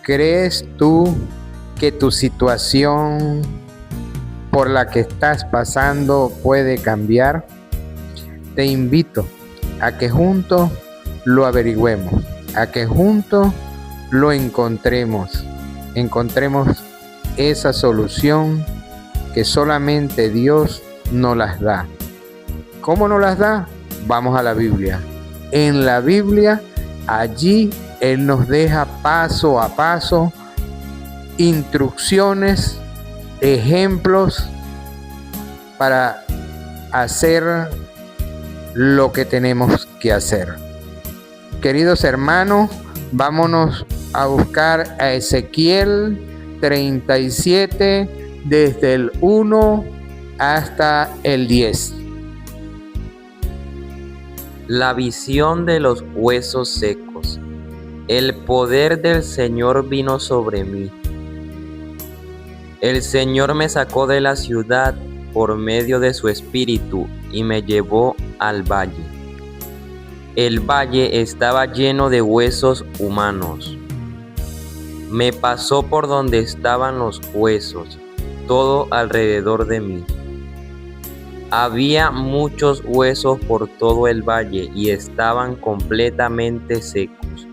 ¿Crees tú que tu situación por la que estás pasando puede cambiar? Te invito a que juntos lo averigüemos, a que juntos lo encontremos esa solución que solamente Dios nos las da. ¿Cómo nos las da? Vamos a la Biblia. En la Biblia, allí Él nos deja paso a paso instrucciones, ejemplos para hacer lo que tenemos que hacer. Queridos hermanos, vámonos a buscar a Ezequiel 37 desde el 1 hasta el 10. La visión de los huesos secos. El poder del Señor vino sobre mí. El Señor me sacó de la ciudad por medio de su espíritu y me llevó al valle. El valle estaba lleno de huesos humanos. Me pasó por donde estaban los huesos, todo alrededor de mí. Había muchos huesos por todo el valle y estaban completamente secos.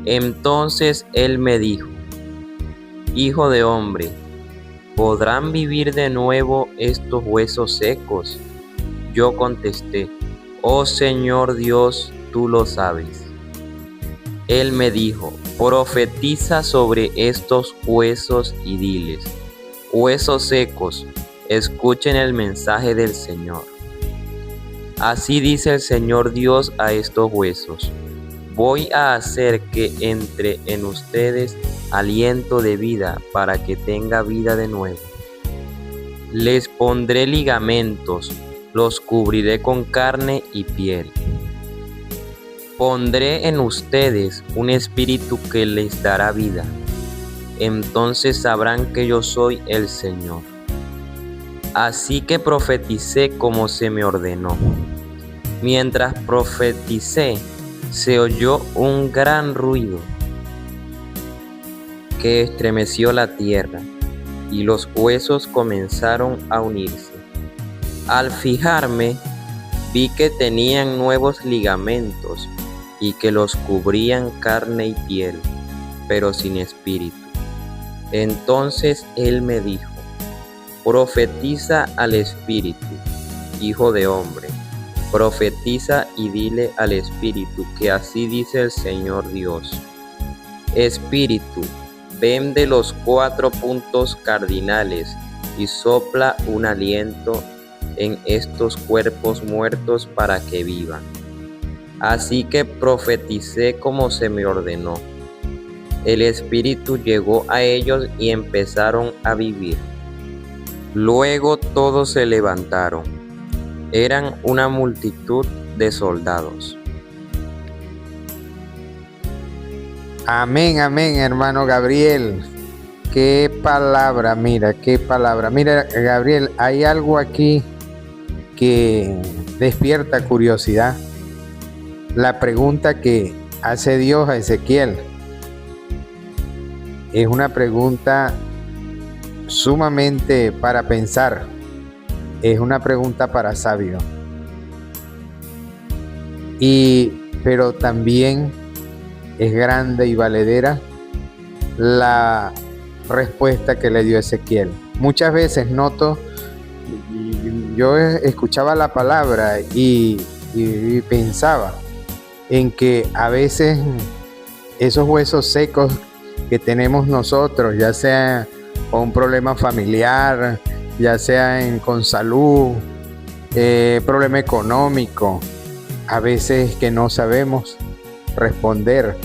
Entonces Él me dijo: Hijo de hombre, ¿podrán vivir de nuevo estos huesos secos? Yo contesté: Oh Señor Dios, tú lo sabes. Él me dijo: Profetiza sobre estos huesos y diles: Huesos secos, escuchen el mensaje del Señor. Así dice el Señor Dios a estos huesos: Voy a hacer que entre en ustedes aliento de vida para que tenga vida de nuevo. Les pondré ligamentos, los cubriré con carne y piel. Pondré en ustedes un espíritu que les dará vida. Entonces sabrán que yo soy el Señor. Así que profeticé como se me ordenó. Mientras profeticé, se oyó un gran ruido que estremeció la tierra, y los huesos comenzaron a unirse. Al fijarme, vi que tenían nuevos ligamentos y que los cubrían carne y piel, pero sin espíritu. Entonces Él me dijo: Profetiza al espíritu, hijo de hombre. Profetiza y dile al espíritu que así dice el Señor Dios: Espíritu, ven de los 4 puntos cardinales y sopla un aliento en estos cuerpos muertos para que vivan. Así que profeticé como se me ordenó. El espíritu llegó a ellos y empezaron a vivir. Luego todos se levantaron. Eran una multitud de soldados. Amén, amén, hermano Gabriel. Qué palabra, mira, qué palabra. Mira, Gabriel, hay algo aquí que despierta curiosidad. La pregunta que hace Dios a Ezequiel es una pregunta sumamente para pensar. Es una pregunta para sabio. Pero también es grande y valedera la respuesta que le dio Ezequiel. Muchas veces noto, yo escuchaba la palabra y pensaba en que a veces esos huesos secos que tenemos nosotros, ya sea con un problema familiar, ya sea con salud, problema económico, a veces que no sabemos responder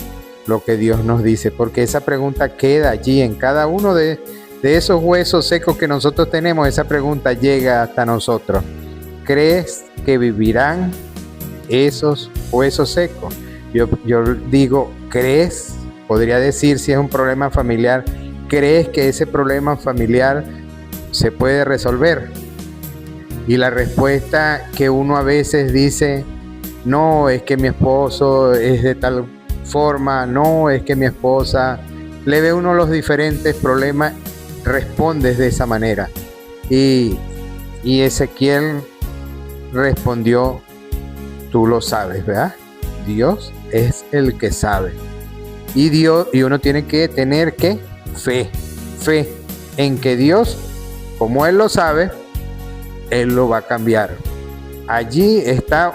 lo que Dios nos dice, porque esa pregunta queda allí en cada uno de esos huesos secos que nosotros tenemos. Esa pregunta llega hasta nosotros. ¿Crees que vivirán esos huesos secos? Yo digo, ¿crees? Podría decir, si es un problema familiar, ¿crees que ese problema familiar se puede resolver? Y la respuesta que uno a veces dice: no, es que mi esposo es de tal forma, no, es que mi esposa le ve uno los diferentes problemas, respondes de esa manera. Y Ezequiel respondió, tú lo sabes, ¿verdad? Dios es el que sabe. Y uno tiene que tener fe en que Dios, como Él lo sabe, Él lo va a cambiar. Allí está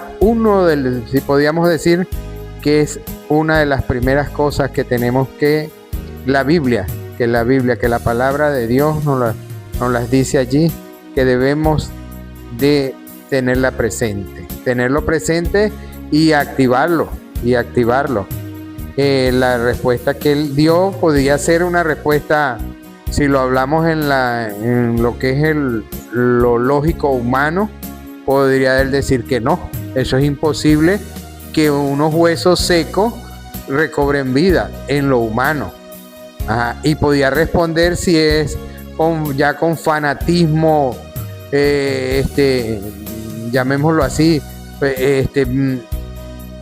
si podíamos decir que es una de las primeras cosas que tenemos que la Biblia, que la palabra de Dios nos las dice allí, que debemos de tenerlo presente y activarlo. La respuesta que él dio podía ser una respuesta, si lo hablamos en lo que es lo lógico humano, podría él decir que no, eso es imposible, que unos huesos secos recobren vida en lo humano. Y podía responder si es ya con fanatismo, llamémoslo así,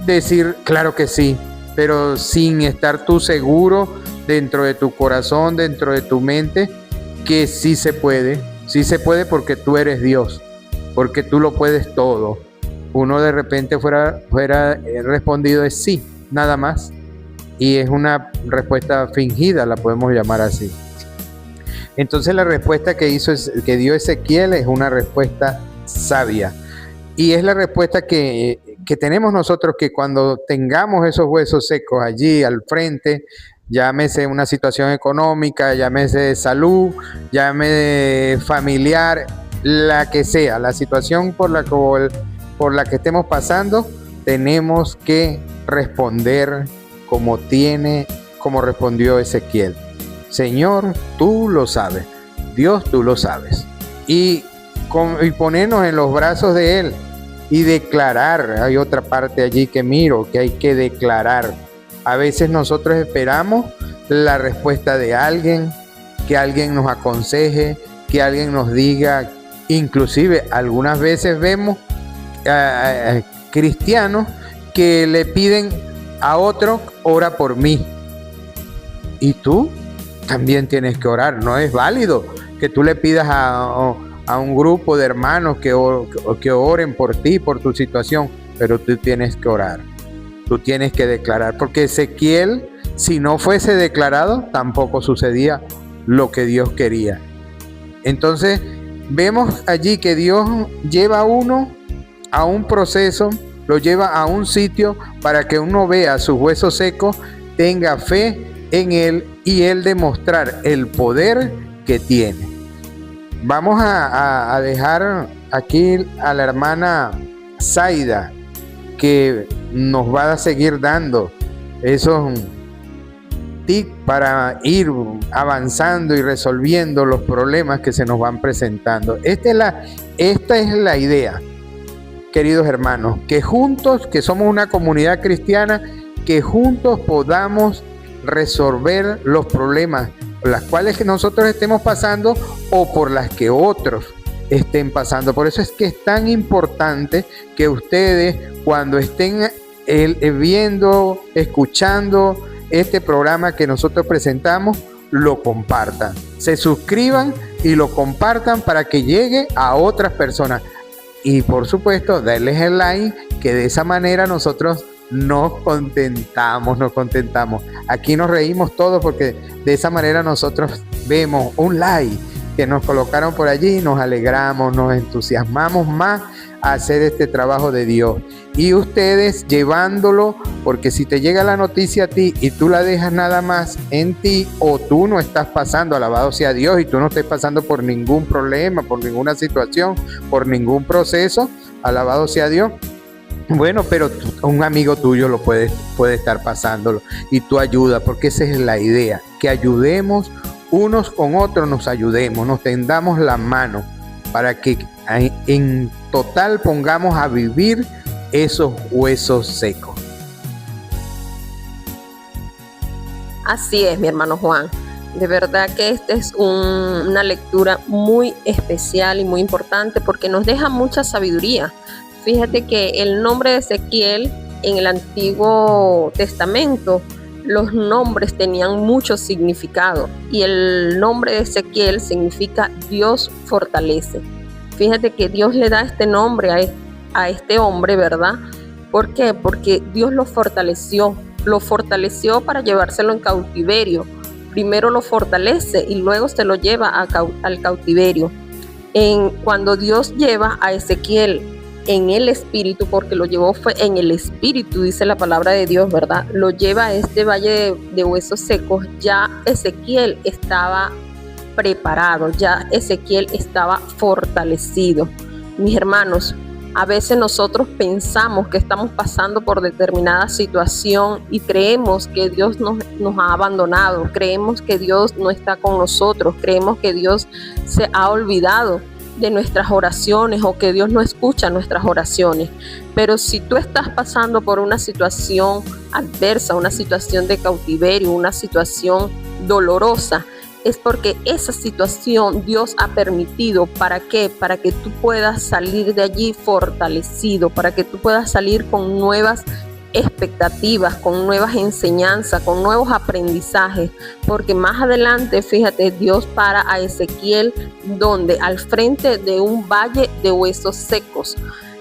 decir claro que sí, pero sin estar tú seguro dentro de tu corazón, dentro de tu mente, que sí se puede porque tú eres Dios, porque tú lo puedes todo. Uno de repente fuera respondido es sí, nada más, y es una respuesta fingida, la podemos llamar así. Entonces la respuesta que dio Ezequiel es una respuesta sabia, y es la respuesta que tenemos nosotros, que cuando tengamos esos huesos secos allí al frente, llámese una situación económica, llámese de salud, llámese familiar, la que sea, la situación por la que estemos pasando, tenemos que responder como respondió Ezequiel. Señor, tú lo sabes. Dios, tú lo sabes. Y ponernos en los brazos de Él y declarar. Hay otra parte allí que miro, que hay que declarar. A veces nosotros esperamos la respuesta de alguien, que alguien nos aconseje, que alguien nos diga. Inclusive algunas veces vemos cristianos que le piden a otro, ora por mí. Y tú también tienes que orar. No es válido que tú le pidas a un grupo de hermanos que oren por ti, por tu situación, pero tú tienes que orar. Tú tienes que declarar, porque Ezequiel, si no fuese declarado, tampoco sucedía lo que Dios quería. Entonces, vemos allí que Dios lleva a uno a un proceso, lo lleva a un sitio para que uno vea sus huesos secos, tenga fe en Él y Él demostrar el poder que tiene. Vamos a dejar aquí a la hermana Zaida, que nos va a seguir dando esos tips para ir avanzando y resolviendo los problemas que se nos van presentando. Esta es la idea, queridos hermanos, que juntos, que somos una comunidad cristiana, que juntos podamos resolver los problemas por las cuales que nosotros estemos pasando o por las que otros estén pasando. Por eso es que es tan importante que ustedes, cuando estén viendo, escuchando este programa que nosotros presentamos, lo compartan, se suscriban y lo compartan para que llegue a otras personas. Y por supuesto, darles el like, que de esa manera nosotros nos contentamos. Aquí nos reímos todos, porque de esa manera nosotros vemos un like que nos colocaron por allí, nos alegramos, nos entusiasmamos más a hacer este trabajo de Dios. Y ustedes llevándolo, porque si te llega la noticia a ti y tú la dejas nada más en ti, o tú no estás pasando, alabado sea Dios, y tú no estás pasando por ningún problema, por ninguna situación, por ningún proceso, alabado sea Dios. Bueno, pero un amigo tuyo lo puede estar pasándolo y tú ayudas, porque esa es la idea, que ayudemos unos con otros, nos ayudemos, nos tendamos la mano para que en total pongamos a vivir esos huesos secos. Así es, mi hermano Juan. De verdad que esta es una lectura muy especial y muy importante, porque nos deja mucha sabiduría. Fíjate que el nombre de Ezequiel en el Antiguo Testamento los nombres tenían mucho significado y el nombre de Ezequiel significa Dios fortalece. Fíjate que Dios le da este nombre a este hombre, ¿verdad? ¿Por qué? Porque Dios lo fortaleció para llevárselo en cautiverio. Primero lo fortalece y luego se lo lleva al cautiverio. Cuando Dios lleva a Ezequiel en el espíritu, porque lo llevó fue en el espíritu, dice la palabra de Dios, ¿verdad? Lo lleva a este valle de huesos secos, ya Ezequiel estaba preparado, ya Ezequiel estaba fortalecido. Mis hermanos, a veces nosotros pensamos que estamos pasando por determinada situación y creemos que Dios nos ha abandonado, creemos que Dios no está con nosotros, creemos que Dios se ha olvidado de nuestras oraciones o que Dios no escucha nuestras oraciones. Pero si tú estás pasando por una situación adversa, una situación de cautiverio, una situación dolorosa, es porque esa situación Dios ha permitido. ¿Para qué? Para que tú puedas salir de allí fortalecido, para que tú puedas salir con nuevas expectativas, con nuevas enseñanzas, con nuevos aprendizajes, porque más adelante, fíjate, Dios para a Ezequiel donde al frente de un valle de huesos secos.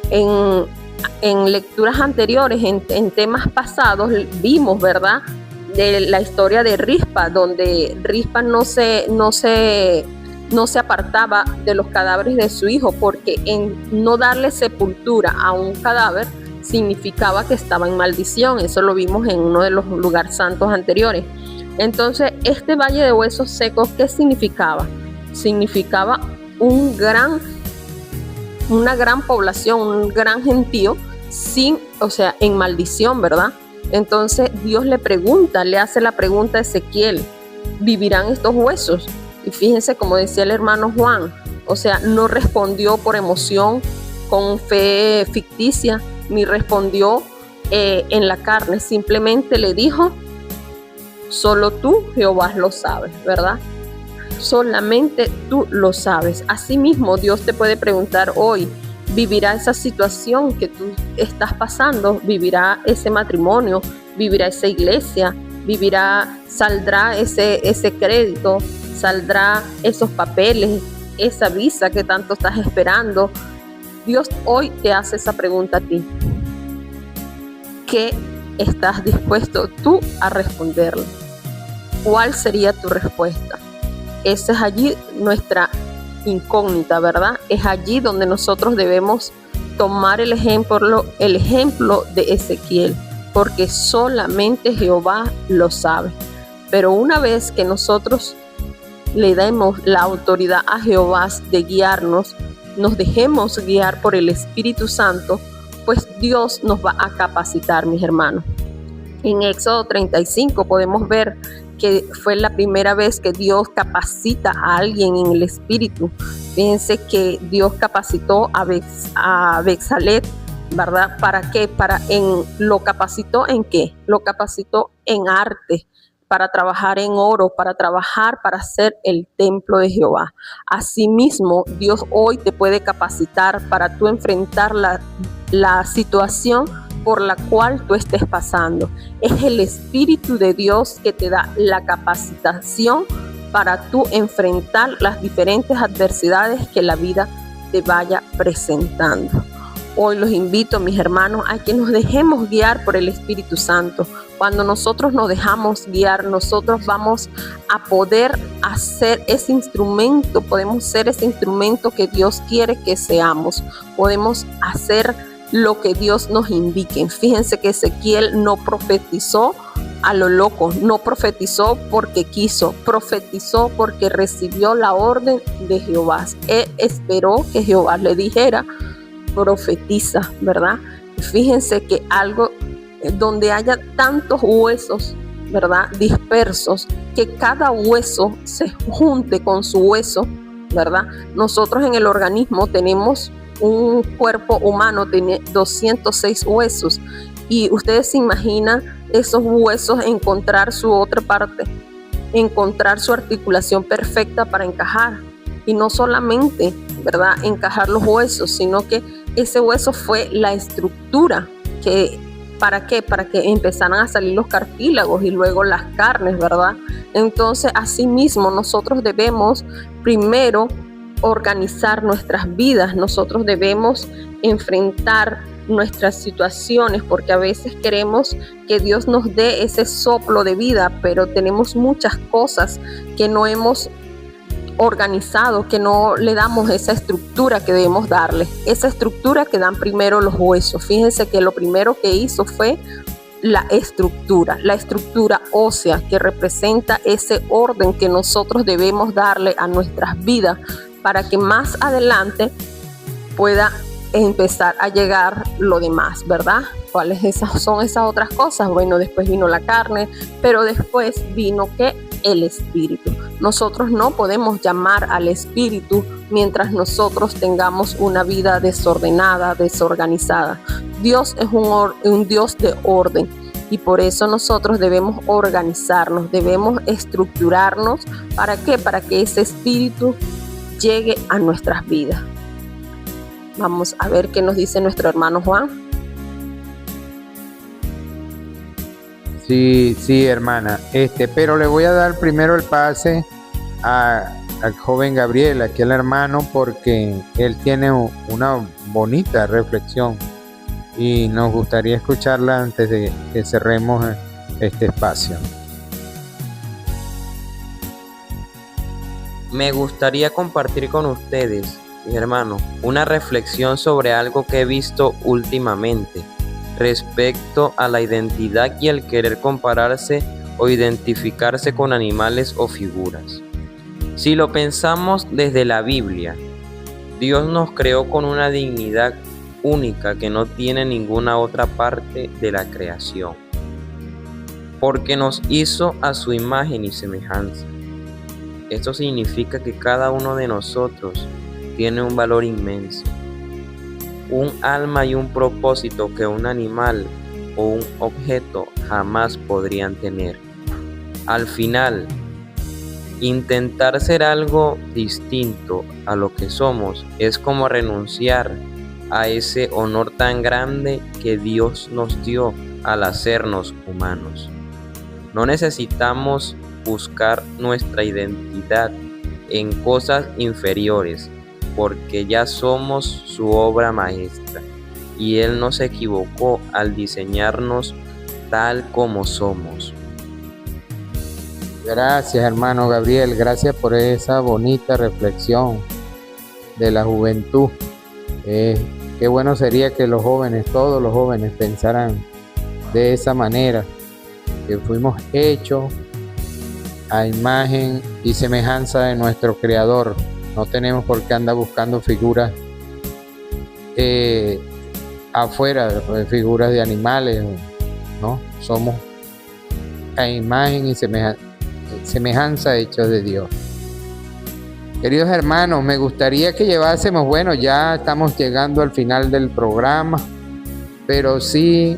En lecturas anteriores, en temas pasados, vimos, ¿verdad?, de la historia de Rispa, donde Rispa no se apartaba de los cadáveres de su hijo, porque en no darle sepultura a un cadáver significaba que estaba en maldición. Eso lo vimos en uno de los lugares santos anteriores. Entonces, este valle de huesos secos, ¿qué significaba? Significaba una gran población, un gran gentío en maldición, ¿verdad? Entonces Dios le hace la pregunta a Ezequiel, ¿vivirán estos huesos? Y fíjense, como decía el hermano Juan, no respondió por emoción, con fe ficticia, ni respondió en la carne, simplemente le dijo, solo tú, Jehová, lo sabes, ¿verdad? Solamente tú lo sabes. Asimismo, Dios te puede preguntar hoy, ¿vivirá esa situación que tú estás pasando? ¿Vivirá ese matrimonio? ¿Vivirá esa iglesia? ¿Saldrá ese crédito? ¿Saldrá esos papeles? ¿Esa visa que tanto estás esperando? Dios hoy te hace esa pregunta a ti. ¿Qué estás dispuesto tú a responderle? ¿Cuál sería tu respuesta? Esa es allí nuestra incógnita, ¿verdad? Es allí donde nosotros debemos tomar el ejemplo de Ezequiel, porque solamente Jehová lo sabe. Pero una vez que nosotros le demos la autoridad a Jehová de guiarnos, nos dejemos guiar por el Espíritu Santo, pues Dios nos va a capacitar, mis hermanos. En Éxodo 35 podemos ver que fue la primera vez que Dios capacita a alguien en el Espíritu. Fíjense que Dios capacitó a Bezalel, ¿verdad? ¿Para qué? ¿Lo capacitó en qué? Lo capacitó en arte, para trabajar en oro, para hacer el templo de Jehová. Asimismo, Dios hoy te puede capacitar para tú enfrentar la situación por la cual tú estés pasando. Es el Espíritu de Dios que te da la capacitación para tú enfrentar las diferentes adversidades que la vida te vaya presentando. Hoy los invito, mis hermanos, a que nos dejemos guiar por el Espíritu Santo. Cuando nosotros nos dejamos guiar, nosotros vamos a poder hacer ese instrumento, podemos ser ese instrumento que Dios quiere que seamos. Podemos hacer lo que Dios nos indique. Fíjense que Ezequiel no profetizó a lo loco, no profetizó porque quiso, profetizó porque recibió la orden de Jehová. Él esperó que Jehová le dijera, profetiza, ¿verdad? Fíjense que algo donde haya tantos huesos, ¿verdad?, dispersos, que cada hueso se junte con su hueso, ¿verdad? Nosotros en el organismo tenemos un cuerpo humano, tiene 206 huesos, y ustedes se imaginan esos huesos encontrar su otra parte, encontrar su articulación perfecta para encajar, y no solamente, ¿verdad?, encajar los huesos, sino que ese hueso fue la estructura que ¿Para qué? Para que empezaran a salir los cartílagos y luego las carnes, ¿verdad? Entonces, asimismo, nosotros debemos primero organizar nuestras vidas, nosotros debemos enfrentar nuestras situaciones, porque a veces queremos que Dios nos dé ese soplo de vida, pero tenemos muchas cosas que no hemos organizado, que no le damos esa estructura que debemos darle, esa estructura que dan primero los huesos. Fíjense que lo primero que hizo fue la estructura ósea, que representa ese orden que nosotros debemos darle a nuestras vidas para que más adelante pueda empezar a llegar lo demás, ¿verdad? ¿Cuáles son esas otras cosas? Bueno, después vino la carne, pero después vino el espíritu. Nosotros no podemos llamar al espíritu mientras nosotros tengamos una vida desordenada, desorganizada. Dios es un Dios de orden y por eso nosotros debemos organizarnos, debemos estructurarnos. ¿Para qué? Para que ese espíritu llegue a nuestras vidas. Vamos a ver qué nos dice nuestro hermano Juan. Sí, hermana. Pero le voy a dar primero el pase al joven Gabriel, aquí al hermano, porque él tiene una bonita reflexión y nos gustaría escucharla antes de que cerremos este espacio. Me gustaría compartir con ustedes, mis hermanos, una reflexión sobre algo que he visto últimamente respecto a la identidad y el querer compararse o identificarse con animales o figuras. Si lo pensamos desde la Biblia, Dios nos creó con una dignidad única que no tiene ninguna otra parte de la creación, porque nos hizo a su imagen y semejanza. Esto significa que cada uno de nosotros tiene un valor inmenso, un alma y un propósito que un animal o un objeto jamás podrían tener. Al final, intentar ser algo distinto a lo que somos es como renunciar a ese honor tan grande que Dios nos dio al hacernos humanos. No necesitamos buscar nuestra identidad en cosas inferiores, porque ya somos su obra maestra y Él no se equivocó al diseñarnos tal como somos. Gracias, hermano Gabriel, gracias por esa bonita reflexión de la juventud. Qué bueno sería que los jóvenes, todos los jóvenes, pensaran de esa manera, que fuimos hechos a imagen y semejanza de nuestro Creador. No tenemos por qué andar buscando figuras afuera, figuras de animales, ¿no? Somos a imagen y semejanza hechos de Dios. Queridos hermanos, me gustaría que llevásemos, bueno, ya estamos llegando al final del programa, pero sí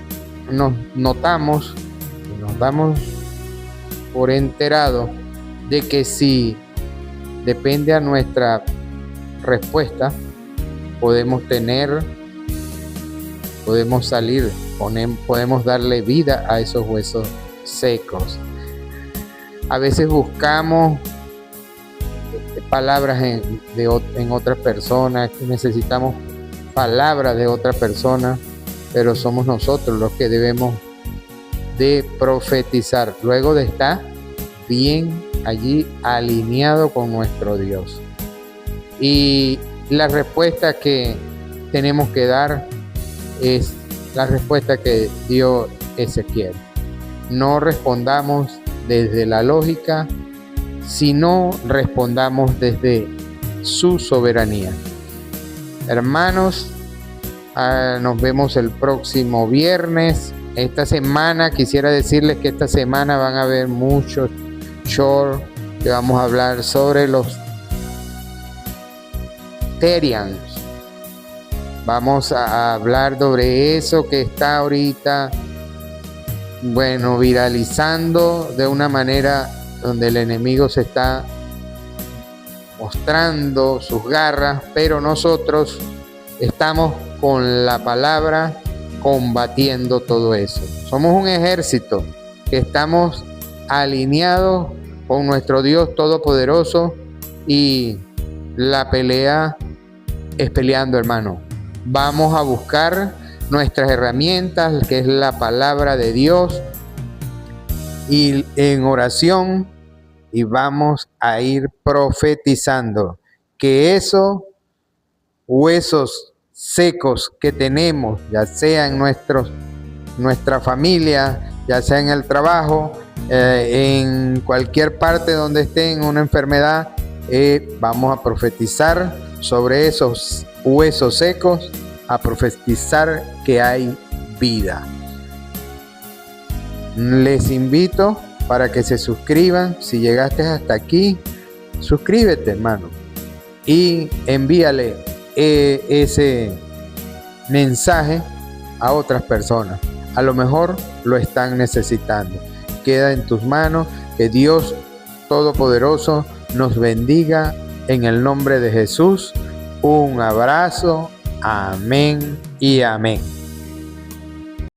nos notamos y nos damos por enterado de que si depende a nuestra respuesta, podemos salir, podemos darle vida a esos huesos secos. A veces buscamos palabras en otras personas, necesitamos palabras de otra persona, pero somos nosotros los que debemos de profetizar, luego de estar bien allí alineado con nuestro Dios. Y la respuesta que tenemos que dar es la respuesta que dio Ezequiel. No respondamos desde la lógica, sino respondamos desde su soberanía. Hermanos, nos vemos el próximo viernes. Esta semana, quisiera decirles que esta semana van a haber muchos short que vamos a hablar sobre los Therians. Vamos a hablar sobre eso que está ahorita, bueno, viralizando de una manera donde el enemigo se está mostrando sus garras, pero nosotros estamos con la palabra combatiendo todo eso. Somos un ejército que estamos alineados con nuestro Dios Todopoderoso y la pelea es peleando, hermano. Vamos a buscar nuestras herramientas, que es la palabra de Dios, y en oración, y vamos a ir profetizando que esos huesos secos que tenemos, ya sea en nuestra familia, ya sea en el trabajo, en cualquier parte donde estén una enfermedad, vamos a profetizar sobre esos huesos secos, a profetizar que hay vida. Les invito para que se suscriban. Si llegaste hasta aquí, suscríbete, hermano, y envíale ese mensaje a otras personas. A lo mejor lo están necesitando. Queda en tus manos. Que Dios Todopoderoso nos bendiga en el nombre de Jesús. Un abrazo. Amén y amén.